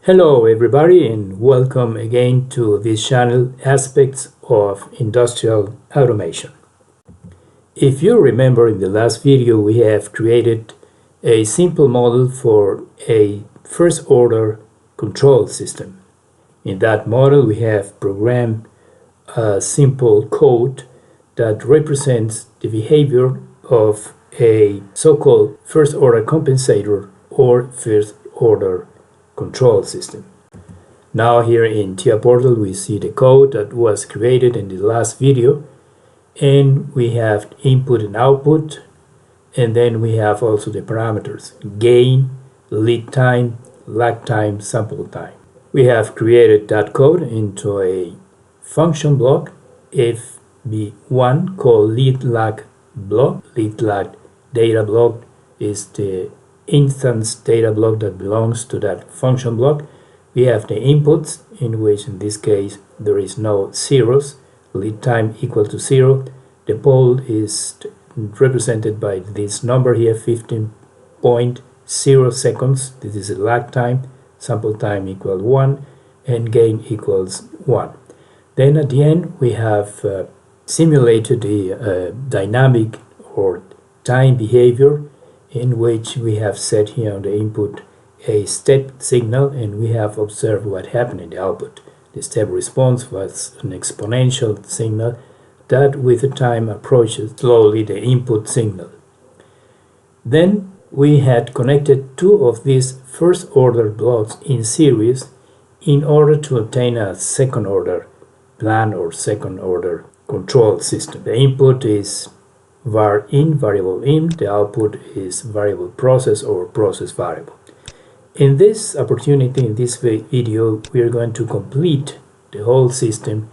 Hello everybody and welcome again to this channel, Aspects of Industrial Automation. If you remember, in the last video we have created a simple model for a first order control system. In that model we have programmed a simple code that represents the behavior of a so-called first order compensator or first order control system. Now here in TIA Portal we see the code that was created in the last video, and we have input and output, and then we have also the parameters gain, lead time, lag time, sample time. We have created that code into a function block FB1 called lead lag block. Lead lag data block is the instance data block that belongs to that function block. We have the inputs, in which in this case there is no zeros, lead time equal to 0. The pole is represented by this number here, 15.0 seconds. This is a lag time, sample time equals 1, and gain equals 1. Then at the end we have simulated the dynamic or time behavior, in which we have set here on the input a step signal, and we have observed what happened in the output. The step response was an exponential signal that with the time approaches slowly the input signal. Then we had connected two of these first order blocks in series in order to obtain a second order plan or second order control system. The input is var in, variable in, the output is variable process or process variable. In this opportunity, in this video, we are going to complete the whole system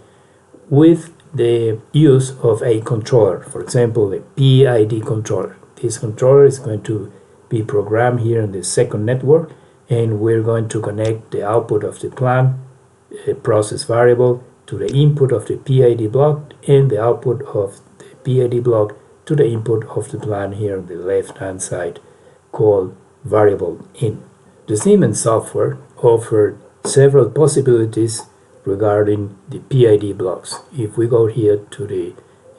with the use of a controller, for example, a PID controller. This controller is going to be programmed here in the second network, and we're going to connect the output of the plan, process variable, to the input of the PID block, and the output of the PID block to the input of the plan here on the left hand side, called variable in. The Siemens software offered several possibilities regarding the PID blocks. If we go here to the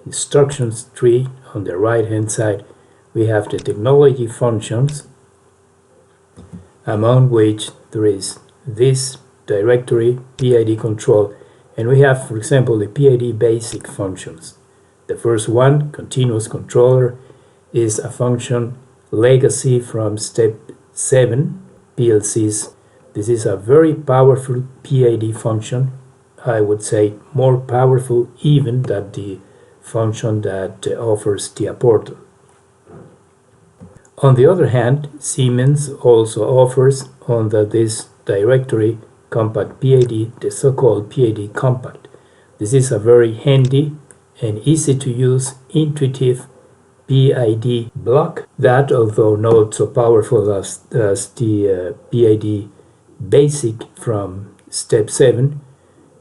instructions tree on the right hand side, we have the technology functions, among which there is this directory PID control, and we have, for example, the PID basic functions. The first one, continuous controller, is a function legacy from step 7, PLCs. This is a very powerful PID function. I would say more powerful even than the function that offers TIA Portal. On the other hand, Siemens also offers on this directory Compact PID, the so-called PID Compact. This is a very handy and easy to use, intuitive PID block that, although not so powerful as the PID basic from step 7,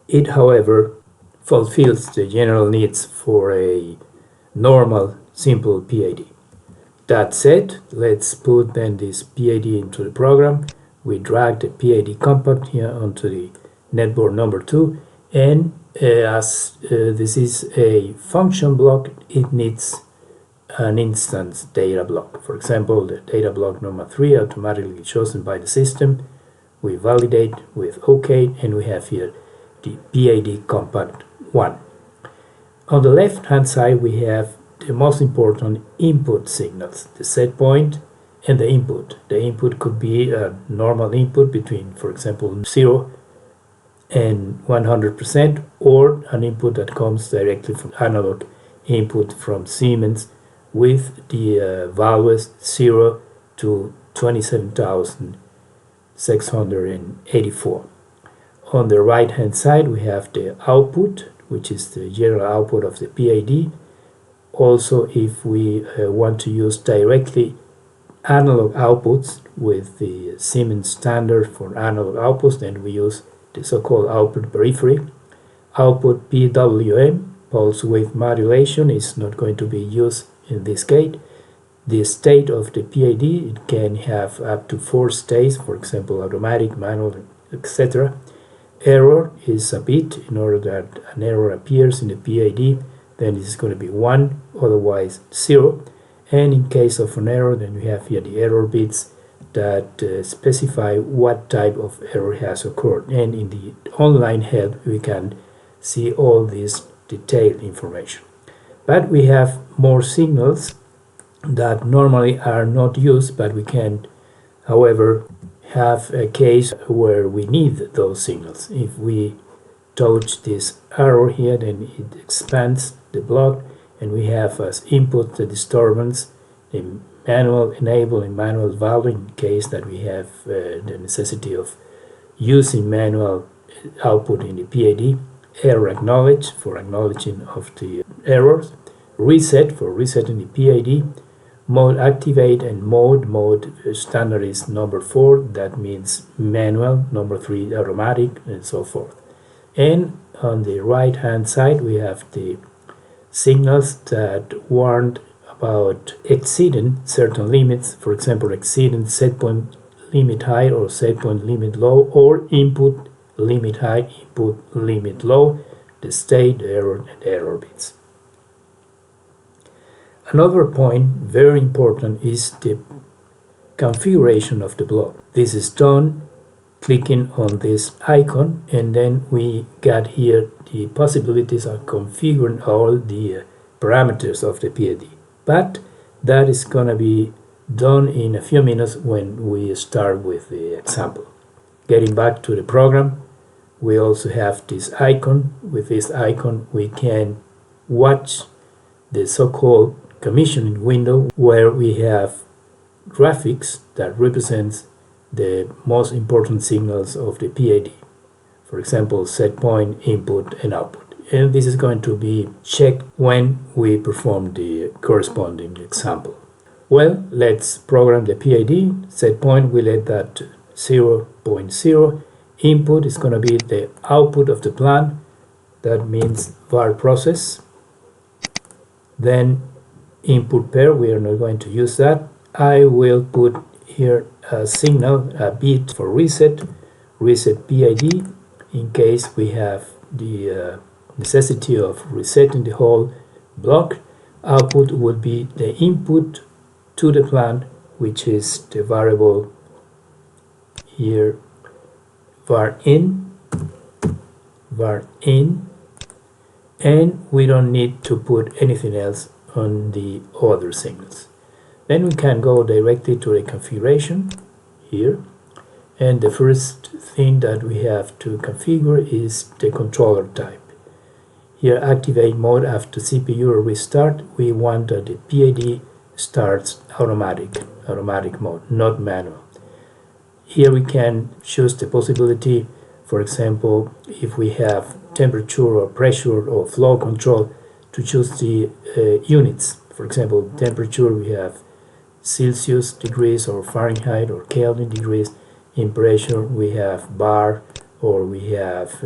it however fulfills the general needs for a normal simple PID. That said, let's put then this PID into the program. We drag the PID compact here onto the netboard number 2, and as this is a function block, it needs an instance data block. For example, the data block number 3 automatically chosen by the system. We validate with OK, and we have here the PID compact 1. On the left hand side we have the most important input signals, the set point and the input. The input could be a normal input between, for example, 0 and 100%, or an input that comes directly from analog input from Siemens with the values 0 to 27,684. On the right hand side we have the output, which is the general output of the PID. Also, if we want to use directly analog outputs with the Siemens standard for analog outputs, then we use the so-called output periphery. Output PWM, pulse width modulation, is not going to be used in this case. The state of the PID, it can have up to 4 states, for example, automatic, manual, etc. Error is a bit. In order that an error appears in the PID, then this is going to be 1, otherwise 0. And in case of an error, then we have here the error bits that specify what type of error has occurred. And in the online help, we can see all this detailed information. But we have more signals that normally are not used, but we can, however, have a case where we need those signals. If we touch this arrow here, then it expands the block, and we have as input the disturbance, the manual enable and manual value in case that we have the necessity of using manual output in the PID, error acknowledge for acknowledging of the errors, reset for resetting the PID, mode activate and mode standard is number 4, that means manual, number 3 automatic, and so forth. And on the right hand side we have the signals that warn about exceeding certain limits, for example exceeding set point limit high or set point limit low, or input limit high, input limit low, the state, the error, and the error bits. Another point, very important, is the configuration of the block. This is done clicking on this icon, and then we got here the possibilities of configuring all the parameters of the PID. But that is going to be done in a few minutes when we start with the example. Getting back to the program, we also have this icon. With this icon we can watch the so-called commissioning window, where we have graphics that represents the most important signals of the PID. For example, set point, input, and output. And this is going to be checked when we perform the corresponding example. Well, let's program the PID. Set point, we let that 0.0. Input is going to be the output of the plan. That means var process. Then input pair, we are not going to use that. I will put here a signal, a bit for reset PID, in case we have the necessity of resetting the whole block. Output will be the input to the plan, which is the variable here var in, and we don't need to put anything else on the other signals. Then we can go directly to the configuration here, and the first thing that we have to configure is the controller type. Here, activate mode after CPU restart. We want that the PID starts automatic mode, not manual. Here we can choose the possibility, for example, if we have temperature or pressure or flow control, to choose the units. For example, temperature, we have Celsius degrees or Fahrenheit or Kelvin degrees. In pressure, we have bar, or we have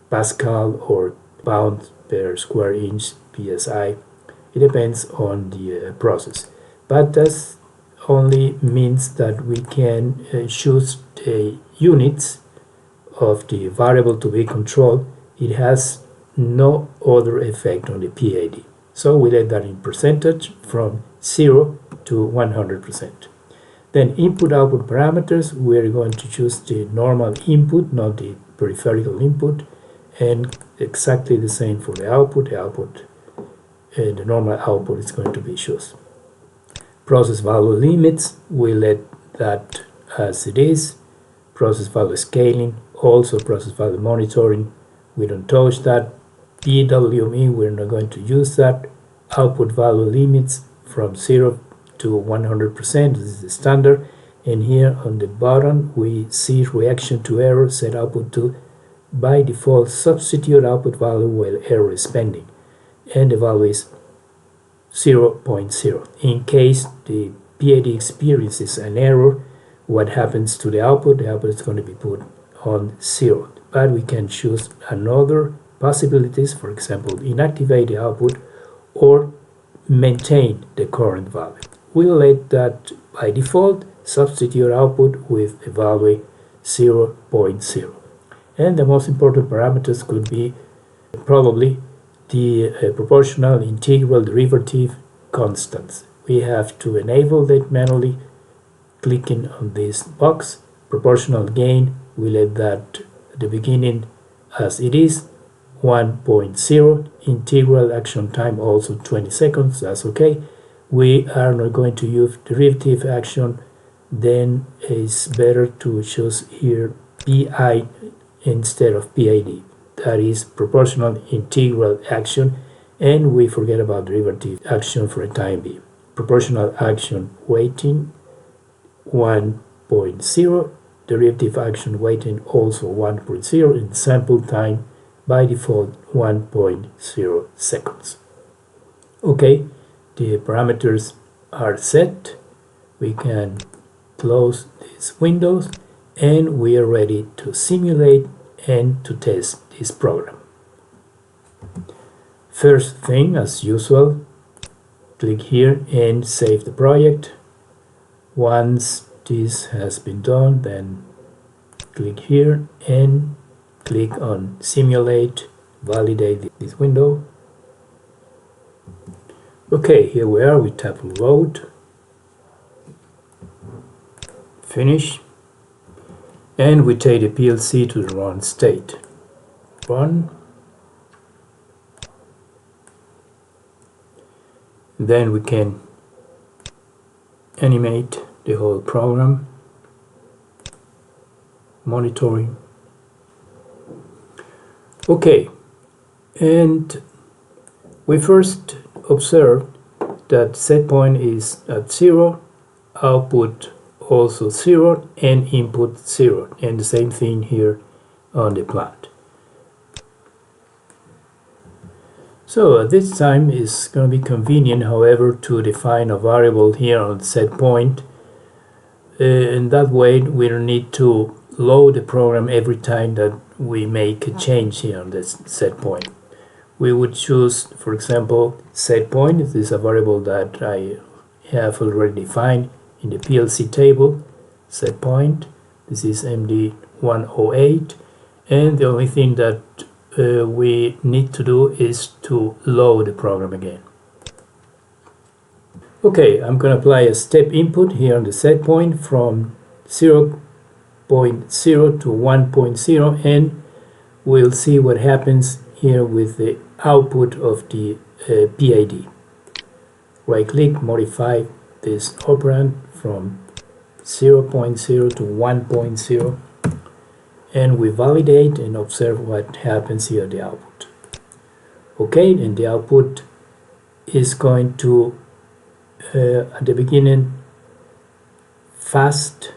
Pascal or pound per square inch, PSI. It depends on the process. But that only means that we can choose the units of the variable to be controlled. It has no other effect on the PID. So we let that in percentage from 0 to 100%. Then input-output parameters, we're going to choose the normal input, not the peripheral input, and exactly the same for the output. The normal output is going to be chosen. Process value limits, we let that as it is. Process value scaling, also process value monitoring, we don't touch that. PWME, we're not going to use that. Output value limits from 0 to 100%, this is the standard. And here on the bottom we see reaction to error, set output to by default substitute output value while error is pending, and the value is 0.0. In case the PID experiences an error, what happens to the output? The output is going to be put on 0. But we can choose another possibilities, for example, inactivate the output or maintain the current value. We'll let that by default substitute output with the value 0.0. And the most important parameters could be probably the proportional integral derivative constants. We have to enable that manually, clicking on this box. Proportional gain, we let that at the beginning as it is, 1.0. Integral action time also 20 seconds, that's okay. We are not going to use derivative action, then it's better to choose here PI instead of PID. That is proportional integral action, and we forget about derivative action for a time being. Proportional action weighting 1.0, derivative action weighting also 1.0, and sample time by default 1.0 seconds. Okay, the parameters are set. We can close these windows and we are ready to simulate and to test this program. First thing, as usual, click here and save the project. Once this has been done, then click here and click on simulate, validate this window. Okay, here we are, we tap load, finish, and we take the PLC to the run state. Run. Then we can animate the whole program, monitoring. Okay, and we first observe that setpoint is at 0, output also 0, and input 0, and the same thing here on the plant. So at this time it's going to be convenient, however, to define a variable here on setpoint. In that way we don't need to load the program every time that we make a change here on this setpoint. We would choose, for example, setpoint. This is a variable that I have already defined in the PLC table. Setpoint, this is MD108, and the only thing that we need to do is to load the program again. Okay, I'm going to apply a step input here on the setpoint from 0.0 to 1.0, and we'll see what happens here with the output of the PID. Right click, modify this operand from 0.0 to 1.0, and we validate and observe what happens here at the output. Okay, and the output is going to at the beginning fast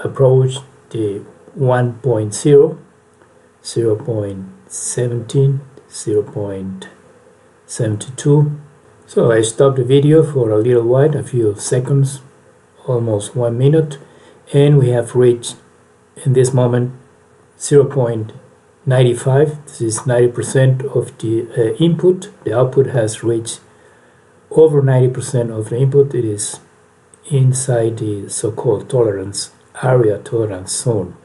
approach the 1.0, 0.17, 0.72. So I stop the video for a little while, a few seconds, almost 1 minute, and we have reached in this moment 0.95. This is 90% of the input. The output has reached over 90% of the input. It is inside the so-called tolerance area, tolerance zone.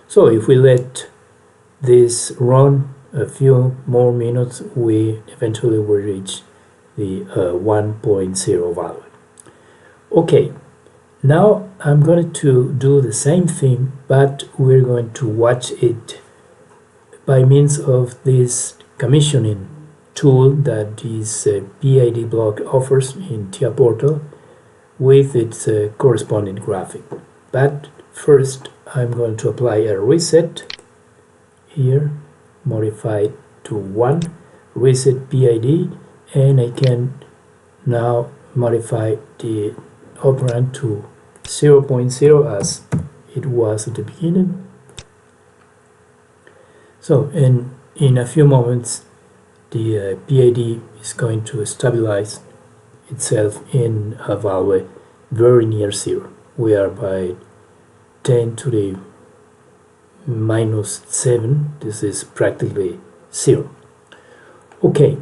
So if we let this run a few more minutes, we eventually will reach the 1.0 value. Okay, now I'm going to do the same thing, but we're going to watch it by means of this commissioning tool that this PID block offers in TIA Portal with its corresponding graphic. But first I'm going to apply a reset here, modify to 1, reset PID, and I can now modify the operand to 0.0 as it was at the beginning. So in a few moments the PID is going to stabilize itself in a value very near 0. We are by 10 to the minus 7. This is practically 0. Okay,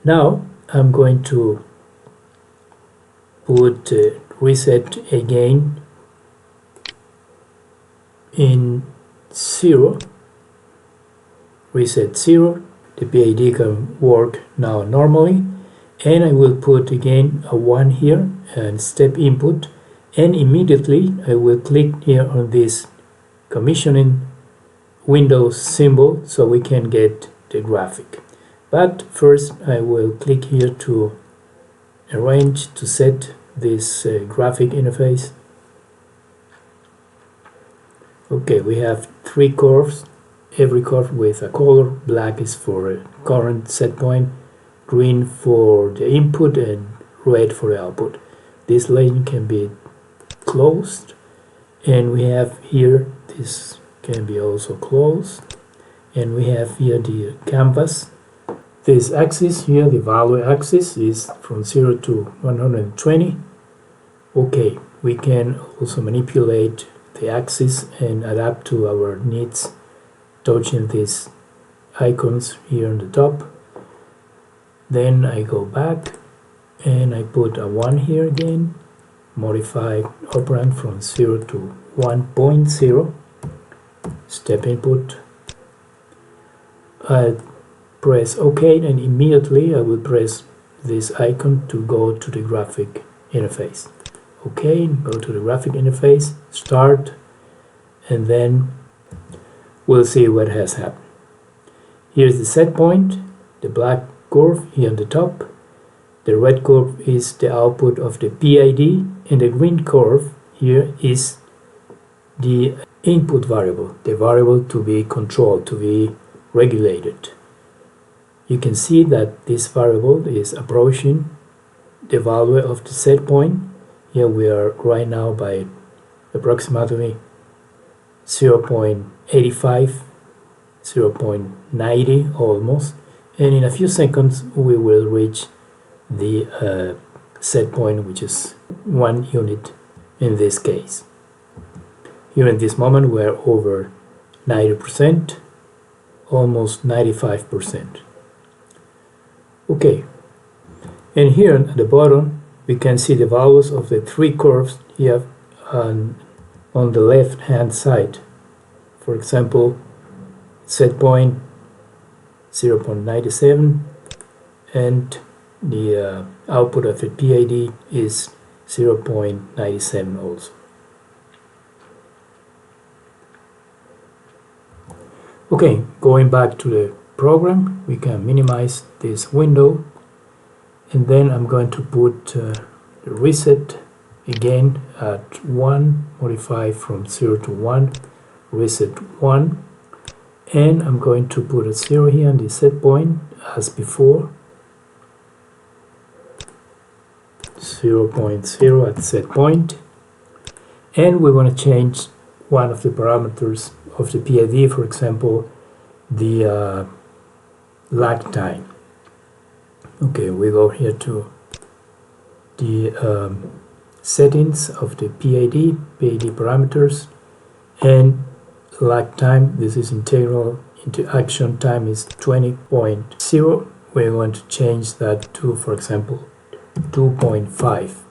now I'm going to put reset again in 0, reset 0. The PID can work now normally, and I will put again a 1 here and step input, and immediately I will click here on this commissioning Windows symbol so we can get the graphic. But first I will click here to arrange to set this graphic interface. Okay, we have 3 curves, every curve with a color. Black is for current set point, green for the input, and red for the output. This lane can be closed, and we have here, this can be also closed, and we have here the canvas. This axis here, the value axis, is from 0 to 120. Okay, we can also manipulate the axis and adapt to our needs, touching these icons here on the top. Then I go back and I put a 1 here again, modify operand from 0 to 1.0, step input. I press OK, and immediately I will press this icon to go to the graphic interface. OK, go to the graphic interface, start, and then we'll see what has happened. Here's the set point, the black curve here on the top. The red curve is the output of the PID, and the green curve here is the input variable, the variable to be controlled, to be regulated. You can see that this variable is approaching the value of the set point. Here we are right now by approximately 0.85, 0.90 almost, and in a few seconds we will reach the set point, which is 1 unit in this case. Here in this moment we're over 90%, almost 95%. Okay, and here at the bottom we can see the values of the 3 curves here on the left hand side. For example, set point 0.97, and the output of the PID is 0.97 also. Okay, going back to the program, we can minimize this window, and then I'm going to put the reset again at 1, modify from 0 to 1, reset 1, and I'm going to put a 0 here on the set point as before, 0.0 at set point, and we want to change one of the parameters of the PID, for example, the lag time. Okay, we go here to the settings of the PID parameters, and lag time, this is integral into action time, is 20.0. We're going to change that to, for example, 2.5,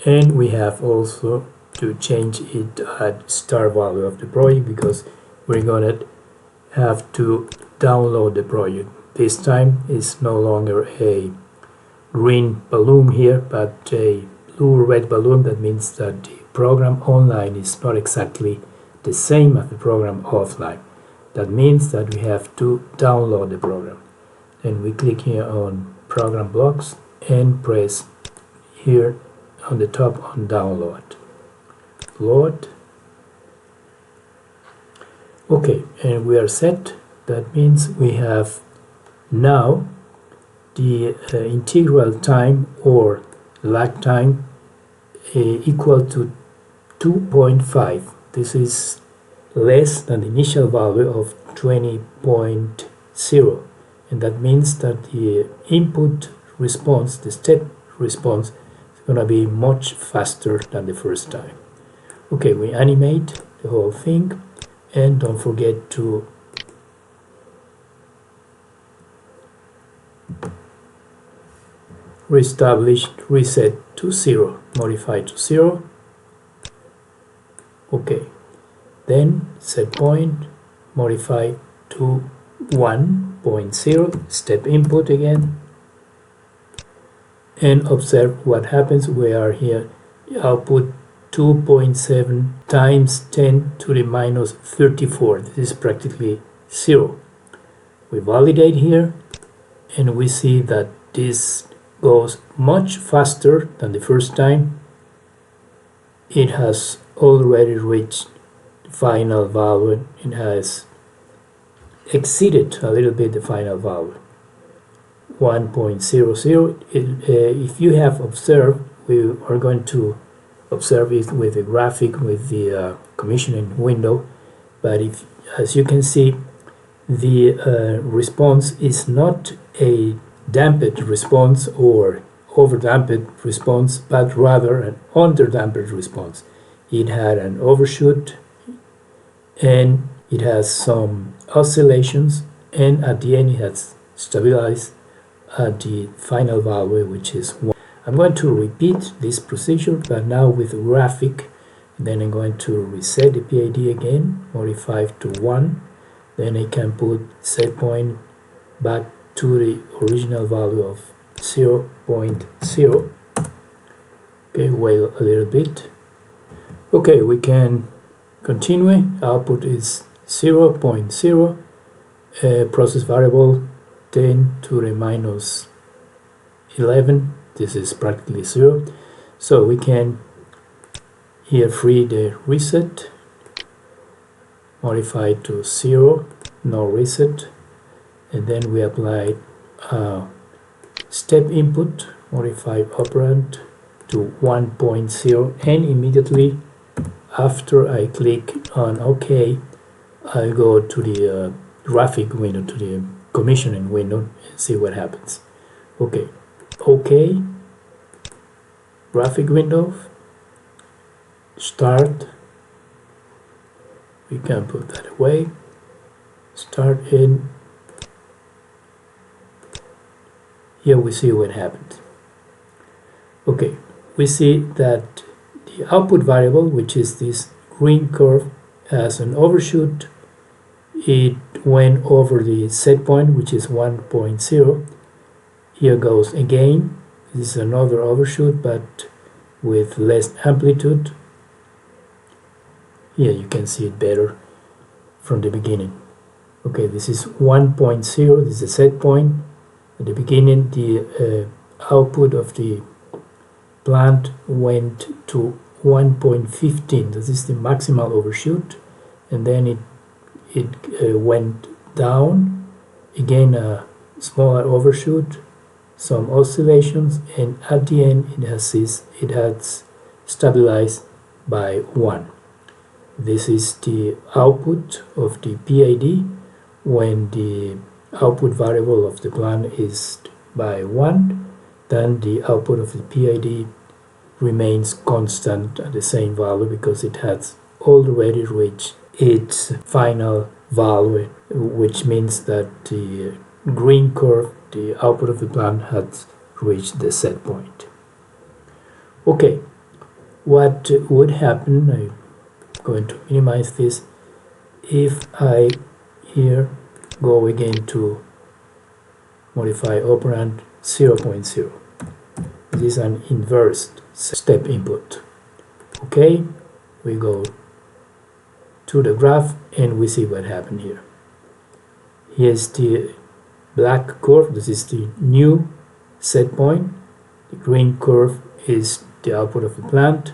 and we have also to change it at start value of the project, because we're gonna have to download the project. This time is no longer a green balloon here, but a blue-red balloon. That means that the program online is not exactly the same as the program offline. That means that we have to download the program. Then we click here on program blocks and press here on the top on download. Load. Okay, and we are set. That means we have now the integral time or lag time equal to 2.5. This is less than the initial value of 20.0, and that means that the input response, the step response, is going to be much faster than the first time. Okay, we animate the whole thing, and don't forget to reestablish, reset to 0, modify to 0. Okay, then set point, modify to 1.0, step input again, and observe what happens. We are here, output 2.7 times 10 to the minus 34. This is practically 0. We validate here, and we see that this goes much faster than the first time. It has already reached the final value. It has exceeded a little bit the final value, 1.00. If you have observed, we are going to observe it with a graphic with the commissioning window, but if, as you can see, the response is not a damped response or overdamped response, but rather an underdamped response. It had an overshoot, and it has some oscillations, and at the end it has stabilized at the final value, which is 1. I'm going to repeat this procedure, but now with a graphic. Then I'm going to reset the PID again, modify to 1. Then I can put set point back to the original value of 0.0. Okay, wait a little bit. Okay, we can continue. Output is 0.0. Process variable 10 to the minus 11. This is practically 0. So we can here free the reset, modify to 0, no reset, and then we apply step input, modify operand to 1.0, and immediately after I click on OK, I go to the graphic window, to the commissioning window, and see what happens. Okay, OK, graphic window, start, we can put that away, start in, here we see what happened. Okay, we see that the output variable, which is this green curve, has an overshoot. It went over the set point, which is 1.0. Here goes again. This is another overshoot, but with less amplitude. Here you can see it better from the beginning. Okay, this is 1.0. This is the set point. At the beginning, the output of the plant went to 1.15. This is the maximal overshoot, and then it went down again, a smaller overshoot, some oscillations, and at the end it has stabilized by 1. This is the output of the PID when the output variable of the plant is by 1. Then the output of the PID remains constant at the same value because it has already reached its final value, which means that the green curve, the output of the plant, has reached the set point. Okay, what would happen, I'm going to minimize this, if I here go again to modify operand 0.0. This is an inverse step input. Okay, we go to the graph and we see what happened here. Here's the black curve. This is the new set point. The green curve is the output of the plant,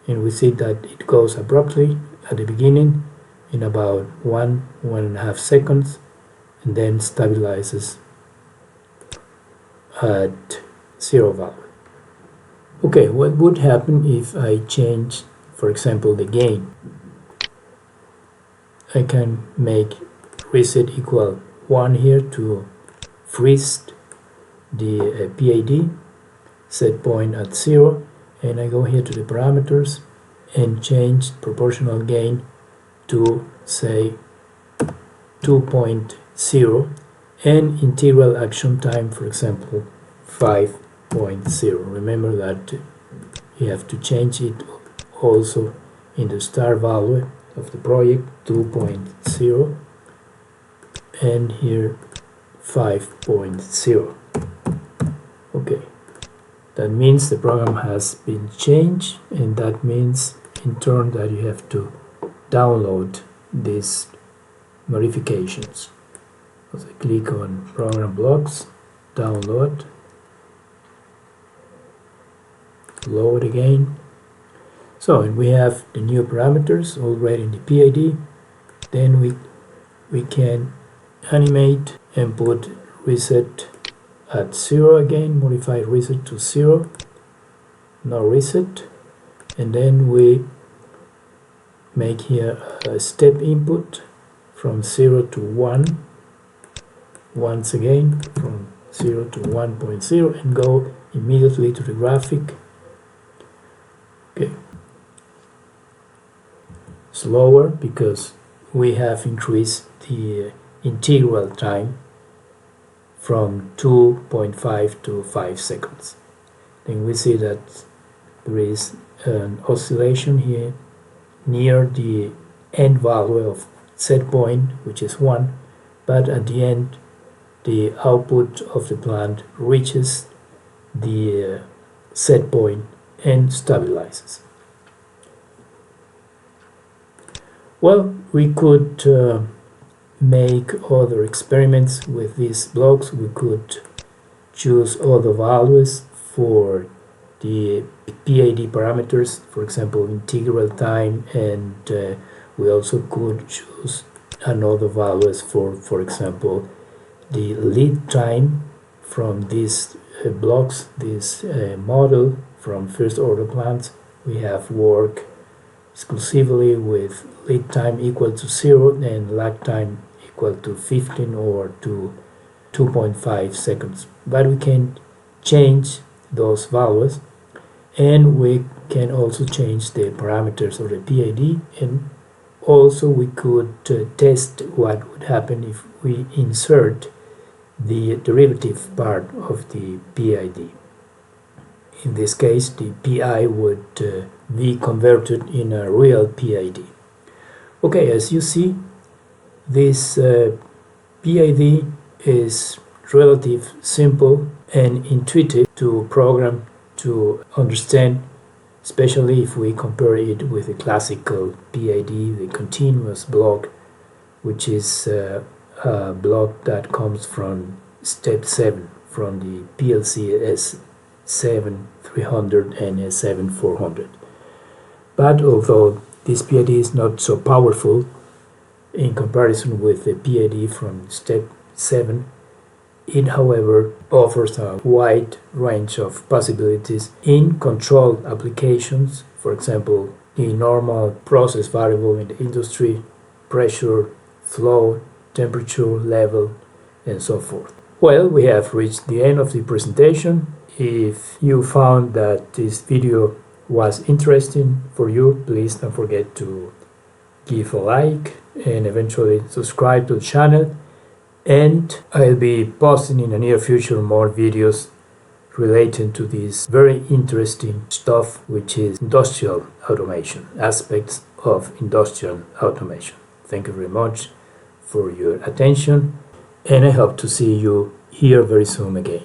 and we see that it goes abruptly at the beginning in about 1.5 seconds, and then stabilizes at 0 value. Okay, what would happen if I change, for example, the gain? I can make reset equal 1 here to freeze the PID, set point at 0, and I go here to the parameters and change proportional gain to, say, 2.0, and integral action time, for example, 5.0. Remember that you have to change it also in the start value of the project, 2.0, and here 5.0. Okay, that means the program has been changed, and that means in turn that you have to download these modifications. So I click on program blocks, download, load again. So and we have the new parameters already in the PID. Then we can animate and put reset at 0 again, modify reset to 0, no reset, and then we make here a step input from 0 to 1, once again from 0 to 1.0, and go immediately to the graphic. Okay, slower because we have increased the integral time from 2.5 to 5 seconds. Then we see that there is an oscillation here near the end value of set point, which is 1, but at the end the output of the plant reaches the set point and stabilizes. Well, we could make other experiments with these blocks. We could choose other values for the PID parameters, for example integral time, and we also could choose another values for example the lead time from these blocks, this model from first order plants. We have worked exclusively with lead time equal to 0 and lag time equal to 15 or to 2.5 seconds, but we can change those values, and we can also change the parameters of the PID, and also we could test what would happen if we insert the derivative part of the PID. In this case, the PI would be converted in a real PID. Okay, as you see, this PID is relatively simple and intuitive to program, to understand, especially if we compare it with the classical PID, the continuous block, which is a block that comes from step 7 from the PLC S7300 and S7400. But although this PID is not so powerful in comparison with the PID from step 7, it however offers a wide range of possibilities in control applications, for example the normal process variable in the industry, pressure, flow, temperature, level, and so forth. Well, we have reached the end of the presentation. If you found that this video was interesting for you, please don't forget to give a like and eventually subscribe to the channel, and I'll be posting in the near future more videos related to this very interesting stuff, which is industrial automation, aspects of industrial automation. Thank you very much for your attention, and I hope to see you here very soon again.